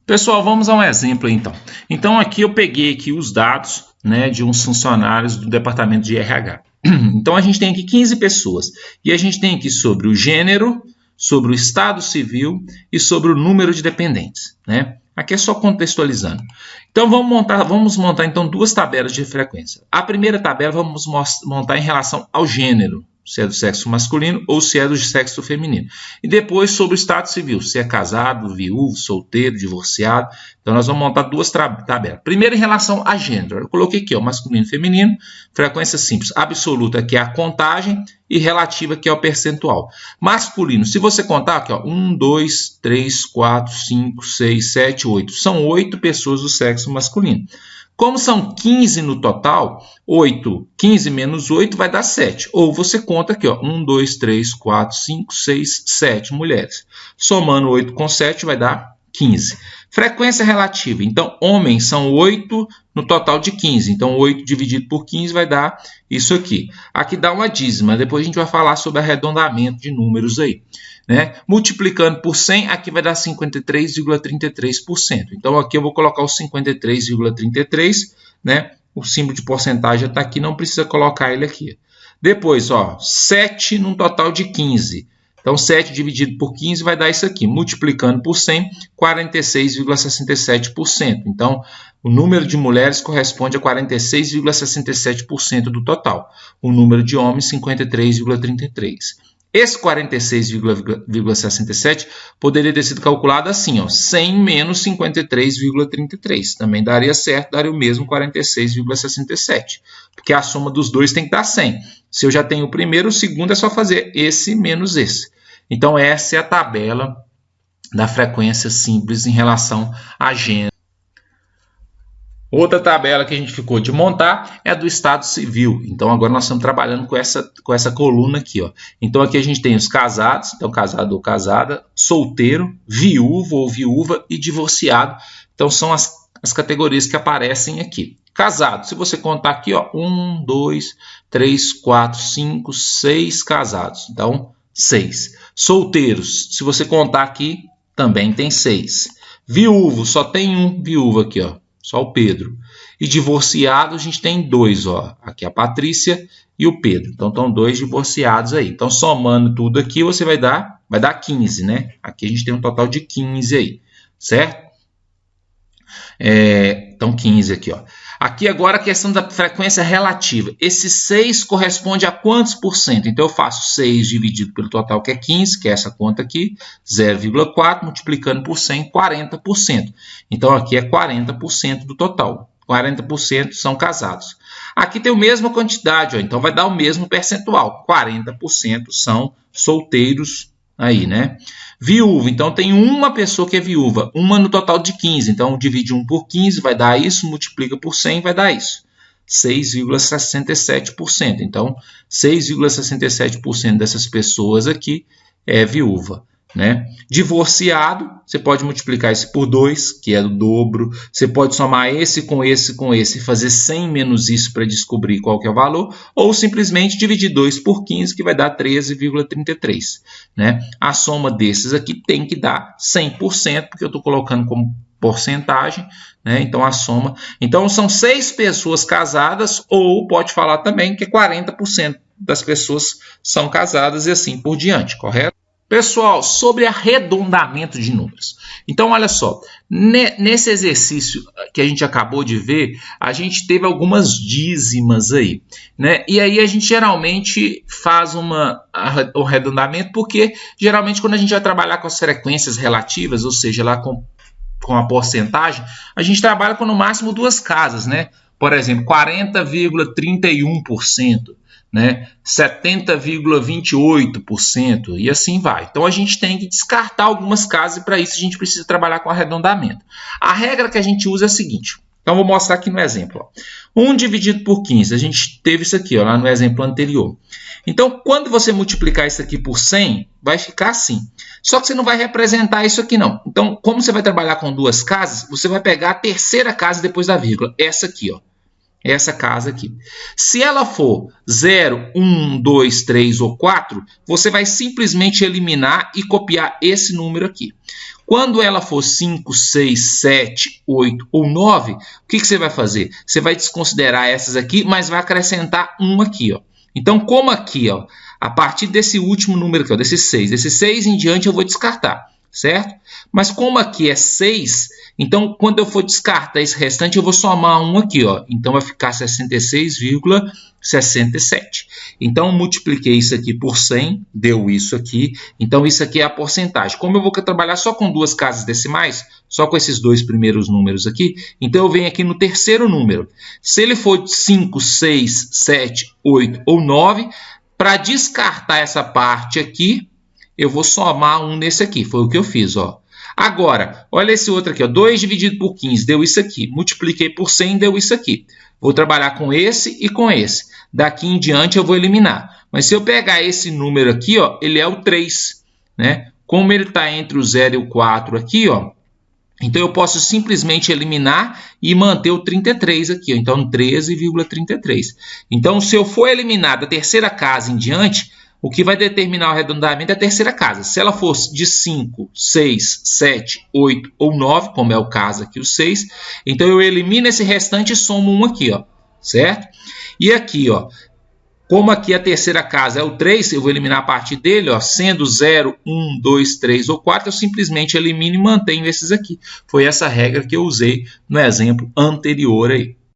Pessoal, vamos a um exemplo então. Então aqui eu peguei aqui os dados, né, de uns funcionários do departamento de RH. Então a gente tem aqui 15 pessoas e a gente tem aqui sobre o gênero, sobre o estado civil e sobre o número de dependentes, né? Aqui é só contextualizando. Então vamos montar então duas tabelas de frequência. A primeira tabela vamos montar em relação ao gênero, se é do sexo masculino ou se é do sexo feminino. E depois sobre o estado civil, se é casado, viúvo, solteiro, divorciado. Então nós vamos montar duas tabelas. Primeiro em relação a gênero. Eu coloquei aqui, ó, masculino e feminino, frequência simples. Absoluta, que é a contagem, e relativa, que é o percentual. Masculino, se você contar aqui, ó, 1, 2, 3, 4, 5, 6, 7, 8. São 8 pessoas do sexo masculino. Como são 15 no total, 15 menos 8 vai dar 7. Ou você conta aqui, ó, 1, 2, 3, 4, 5, 6, 7 mulheres. Somando 8 com 7 vai dar 15. Frequência relativa. Então, homens são 8 no total de 15. Então, 8 dividido por 15 vai dar isso aqui. Aqui dá uma dízima. Depois a gente vai falar sobre arredondamento de números aí, né? Multiplicando por 100, aqui vai dar 53,33%. Então, aqui eu vou colocar o 53,33, né? O símbolo de porcentagem já está aqui, não precisa colocar ele aqui. Depois, ó, 7 num total de 15. Então, 7 dividido por 15 vai dar isso aqui. Multiplicando por 100, 46,67%. Então, o número de mulheres corresponde a 46,67% do total. O número de homens, 53,33%. Esse 46,67 poderia ter sido calculado assim, ó, 100 menos 53,33. Também daria certo, daria o mesmo 46,67. Porque a soma dos dois tem que dar 100. Se eu já tenho o primeiro, o segundo é só fazer esse menos esse. Então, essa é a tabela da frequência simples em relação a gênero. Outra tabela que a gente ficou de montar é a do estado civil. Então, agora nós estamos trabalhando com essa coluna aqui, ó. Então, aqui a gente tem os casados, então casado ou casada, solteiro, viúvo ou viúva e divorciado. Então, são as categorias que aparecem aqui. Casado, se você contar aqui, ó, 1, 2, 3, 4, 5, 6 casados. Então, 6. Solteiros, se você contar aqui, também tem 6. Viúvo, só tem um viúvo aqui, ó. Só o Pedro. E divorciado, a gente tem 2, ó. Aqui a Patrícia e o Pedro. Então, estão 2 divorciados aí. Então, somando tudo aqui, você vai dar 15, né? Aqui a gente tem um total de 15 aí, certo? Então, 15 aqui, ó. Aqui agora a questão da frequência relativa. Esse 6 corresponde a quantos por cento? Então, eu faço 6 dividido pelo total, que é 15, que é essa conta aqui, 0,4, multiplicando por 100, 40%. Então, aqui é 40% do total. 40% são casados. Aqui tem a mesma quantidade, ó, então vai dar o mesmo percentual. 40% são solteiros aí, né? Viúva, então tem uma pessoa que é viúva, uma no total de 15, então divide 1 por 15, vai dar isso, multiplica por 100, vai dar isso, 6,67%. Então, 6,67% dessas pessoas aqui é viúva, né? Divorciado, você pode multiplicar esse por 2, que é o dobro. Você pode somar esse com esse com esse e fazer 100 menos isso para descobrir qual que é o valor. Ou simplesmente dividir 2 por 15, que vai dar 13,33. Né? A soma desses aqui tem que dar 100%, porque eu estou colocando como porcentagem. Né? Então, a soma... Então, são 6 pessoas casadas, ou pode falar também que 40% das pessoas são casadas e assim por diante, correto? Pessoal, sobre arredondamento de números. Então, olha só, nesse exercício que a gente acabou de ver, a gente teve algumas dízimas aí, né? E aí a gente geralmente faz um arredondamento, porque geralmente quando a gente vai trabalhar com as frequências relativas, ou seja, lá com a porcentagem, a gente trabalha com no máximo 2 casas, né? Por exemplo, 40,31%. Né? 70,28% e assim vai. Então a gente tem que descartar algumas casas e para isso a gente precisa trabalhar com arredondamento. A regra que a gente usa é a seguinte. Então vou mostrar aqui no exemplo. Ó. 1 dividido por 15, a gente teve isso aqui, ó, lá no exemplo anterior. Então quando você multiplicar isso aqui por 100, vai ficar assim. Só que você não vai representar isso aqui não. Então como você vai trabalhar com 2 casas, você vai pegar a terceira casa depois da vírgula, essa aqui, ó. Essa casa aqui. Se ela for 0, 1, 2, 3 ou 4, você vai simplesmente eliminar e copiar esse número aqui. Quando ela for 5, 6, 7, 8 ou 9, o que você vai fazer? Você vai desconsiderar essas aqui, mas vai acrescentar um aqui, ó. Então, como aqui, ó, a partir desse último número aqui, ó, desse 6 em diante eu vou descartar, certo? Mas como aqui é 6, então quando eu for descartar esse restante eu vou somar um aqui, ó. Então vai ficar 66,67. Então multipliquei isso aqui por 100, deu isso aqui. Então isso aqui é a porcentagem. Como eu vou trabalhar só com duas casas decimais, só com esses dois primeiros números aqui, então eu venho aqui no terceiro número. Se ele for 5, 6, 7, 8 ou 9, para descartar essa parte aqui, eu vou somar um nesse aqui. Foi o que eu fiz, ó. Agora, olha esse outro aqui, ó. 2 dividido por 15 deu isso aqui. Multipliquei por 100, deu isso aqui. Vou trabalhar com esse e com esse. Daqui em diante eu vou eliminar. Mas se eu pegar esse número aqui, ó, ele é o 3, né? Como ele está entre o 0 e o 4 aqui, ó, então eu posso simplesmente eliminar e manter o 33 aqui, ó. Então 13,33. Então se eu for eliminar da terceira casa em diante, o que vai determinar o arredondamento é a terceira casa. Se ela fosse de 5, 6, 7, 8 ou 9, como é o caso aqui, o 6, então eu elimino esse restante e somo um aqui, ó, certo? E aqui, ó, como aqui a terceira casa é o 3, eu vou eliminar a partir dele, ó, sendo 0, 1, 2, 3 ou 4, eu simplesmente elimino e mantenho esses aqui. Foi essa regra que eu usei no exemplo anterior aí.